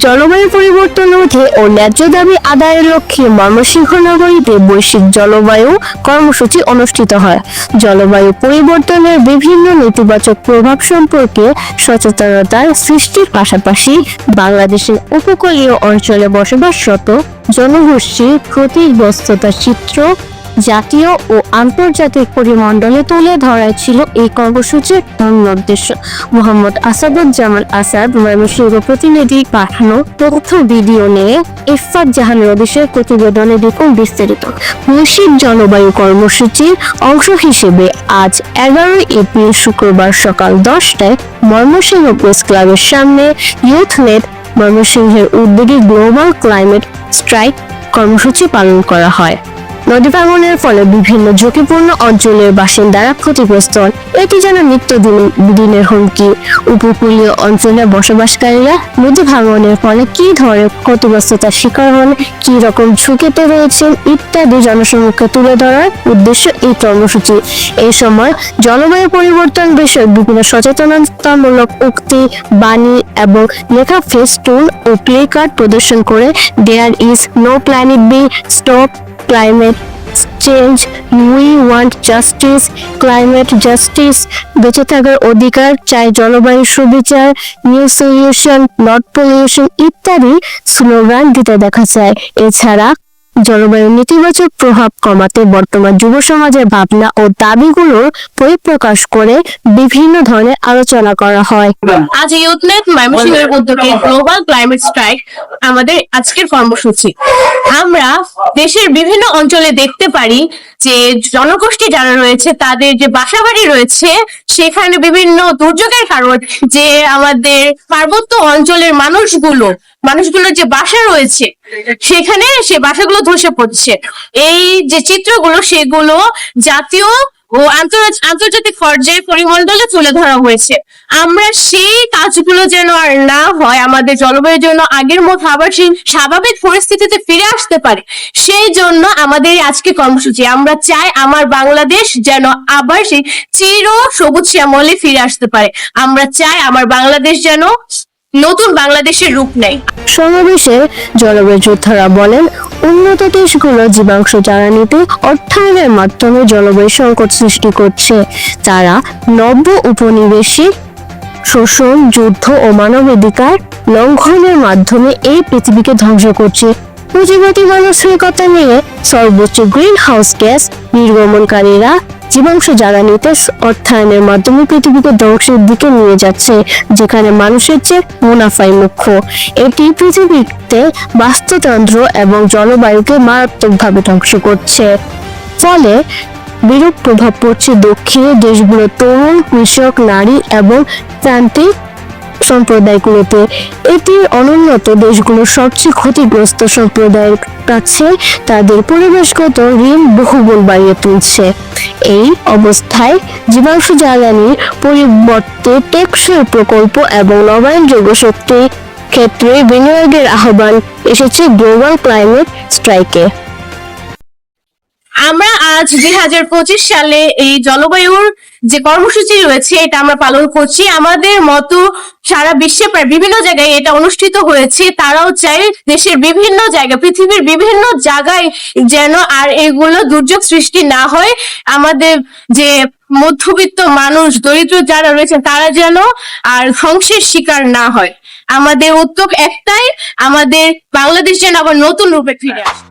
জলবায়ু পরিবর্তন রোধে ও ন্যায্য দাবি আদায়ের লক্ষ্যে ময়মনসিংহ নগরীতে বৈশ্বিক জলবায়ু কর্মসূচি অনুষ্ঠিত হয়। জলবায়ু পরিবর্তনের বিভিন্ন নেতিবাচক প্রভাব সম্পর্কে সচেতনতার সৃষ্টির পাশাপাশি বাংলাদেশের উপকূলীয় অঞ্চলে বসবাসরত জনগোষ্ঠীর ক্ষতিগ্রস্ততার চিত্র জাতীয় ও আন্তর্জাতিক পরিমণ্ডলে তুলে ধরাই ছিল এই কর্মসূচির মূল উদ্দেশ্য। মোহাম্মদ আসাদুজ্জামান আসাদ, ময়মনসিংহ প্রতিনিধি পাঠানো তথ্য ভিডিও নিয়ে ইফফাত জাহানের অভিষেক প্রতিবেদনে দেখুন বিস্তারিত। বৈশ্বিক জলবায়ু কর্মসূচির অংশ হিসেবে আজ 11 এপ্রিল শুক্রবার সকাল 10টায় ময়মনসিংহ প্রেস ক্লাবের সামনে ইউথনেট ময়মনসিংহের উদ্যোগে গ্লোবাল ক্লাইমেট স্ট্রাইক কর্মসূচি পালন করা হয়। নদী ভাঙনের ফলে বিভিন্ন ঝুঁকিপূর্ণ অঞ্চলের বাসিন্দারা ক্ষতিগ্রস্ত হন। এটি যেন নিত্যদিনের হুমকি। উপকূলীয় অঞ্চলে বসবাসকারীরা নদী ভাঙনের ফলে কি ধরনের ক্ষতিগ্রস্ততার শিকার হন, কি রকম ঝুঁকিতে রয়েছেন ইত্যাদি জনসমক্ষে তুলে ধরার উদ্দেশ্য এই কর্মসূচি। এই সময় জলবায়ু পরিবর্তন বিষয়ক বিভিন্ন সচেতনতামূলক উক্তি, বাণী এবং লেখা ফেস্টুন ও প্লে কার্ড প্রদর্শন করে there is no planet B, stop climate change, we want justice, climate justice, বেঁচে থাকার অধিকার চাই, জলবায়ু সুবিচার, নিউ সলিউশন, নট পলিউশন ইত্যাদি স্লোগান দিতে দেখা যায়। এছাড়া জলবায়ুর নেতিবাচক প্রভাব কমাতে বর্তমান যুব সমাজের ভাবনা ও দাবিগুলোর পরিপ্রকাশ করে বিভিন্ন ধরনের আলোচনা করা হয়। আজ ইউথনেট ময়মনসিংহের উদ্যোগে গ্লোবাল ক্লাইমেট স্ট্রাইক আমাদের আজকের কর্মসূচি। আমরা দেশের বিভিন্ন অঞ্চলে দেখতে পারি যে জনগোষ্ঠী যারা রয়েছে তাদের যে বাসাবাড়ি রয়েছে সেখানে বিভিন্ন দুর্যোগের কারণ যে আমাদের পার্বত্য অঞ্চলের মানুষগুলোর যে বাসা রয়েছে সেখানে সে বাসাগুলো ধসে পড়ছে। এই যে চিত্রগুলো সেগুলো জাতীয় ও আন্তর্জাতিক পর্যায়ে পরিমণ্ডলে তুলে ধরা হয়েছে। আমরা সেই কাজগুলো যেন আর না হয়, আমাদের জলবায়ুর জন্য আগের মতো আবার সেই স্বাভাবিক পরিস্থিতিতে ফিরে আসতে পারে, সেই জন্য আমাদের আজকে কর্মসূচি। আমরা চাই আমার বাংলাদেশ যেন আবার সেই চির সবুজ শ্যামলে ফিরে আসতে পারে। আমরা চাই আমার বাংলাদেশ যেন নতুন বাংলাদেশের রূপ নেয়। সমাবেশে জলবায়ু যোদ্ধারা বলেন, উন্নত দেশগুলো জীবাশ্ম জ্বালানিতে অর্থায়নের মাধ্যমে জলবায়ু সংকট সৃষ্টি করছে। তারা নব্য উপনিবেশিক শোষণ, যুদ্ধ ও মানবাধিকার লঙ্ঘনের মাধ্যমে এই পৃথিবীকে ধ্বংস করছে। পুঁজিবাদী মানসিকতা নিয়ে সর্বোচ্চ গ্রিন হাউস গ্যাস নির্গমনকারীরা জীবাশ্ম জ্বালানিতে অর্থায়নের মাধ্যমে পৃথিবীকে ধ্বংসের দিকে নিয়ে যাচ্ছে, যেখানে মানুষের চেয়ে মুনাফাই মুখ্য। এটি পৃথিবীতে বাস্তুতন্ত্র এবং জলবায়ুকে মারাত্মকভাবে ধ্বংস করছে। ফলে বিরূপ প্রভাব পড়ছে দক্ষিণের দেশগুলোর তরুণ, কৃষক, নারী এবং প্রান্তিক সম্প্রদায়গুলোতে। এটি অনুন্নত দেশগুলোর সবচেয়ে ক্ষতিগ্রস্ত সম্প্রদায়ের কাছে তাদের পরিবেশগত ঋণ বহুগুণ বাড়িয়ে তুলছে। এই অবস্থায় জীবাশ্ম জ্বালানির পরিবর্তে টেকসই প্রকল্প এবং নবায়নযোগ্য শক্তি ক্ষেত্রে বিনিয়োগের আহ্বান এসেছে গ্লোবাল ক্লাইমেট স্ট্রাইকে। আমরা আজ 2025 সালে এই জলবায়ুর যে কর্মসূচি রয়েছে এটা আমরা পালন করছি। আমাদের মতো সারা বিশ্বে প্রায় বিভিন্ন জায়গায় এটা অনুষ্ঠিত হয়েছে। তারাও চাই দেশের বিভিন্ন জায়গায়, পৃথিবীর বিভিন্ন জায়গায় যেন আর এগুলো দুর্যোগ সৃষ্টি না হয়। আমাদের যে মধ্যবিত্ত মানুষ, দরিদ্র যারা রয়েছে তারা যেন আর ধ্বংসের শিকার না হয়। আমাদের উদ্যোগ একটাই, আমাদের বাংলাদেশ যেন আবার নতুন রূপে ফিরে আসে।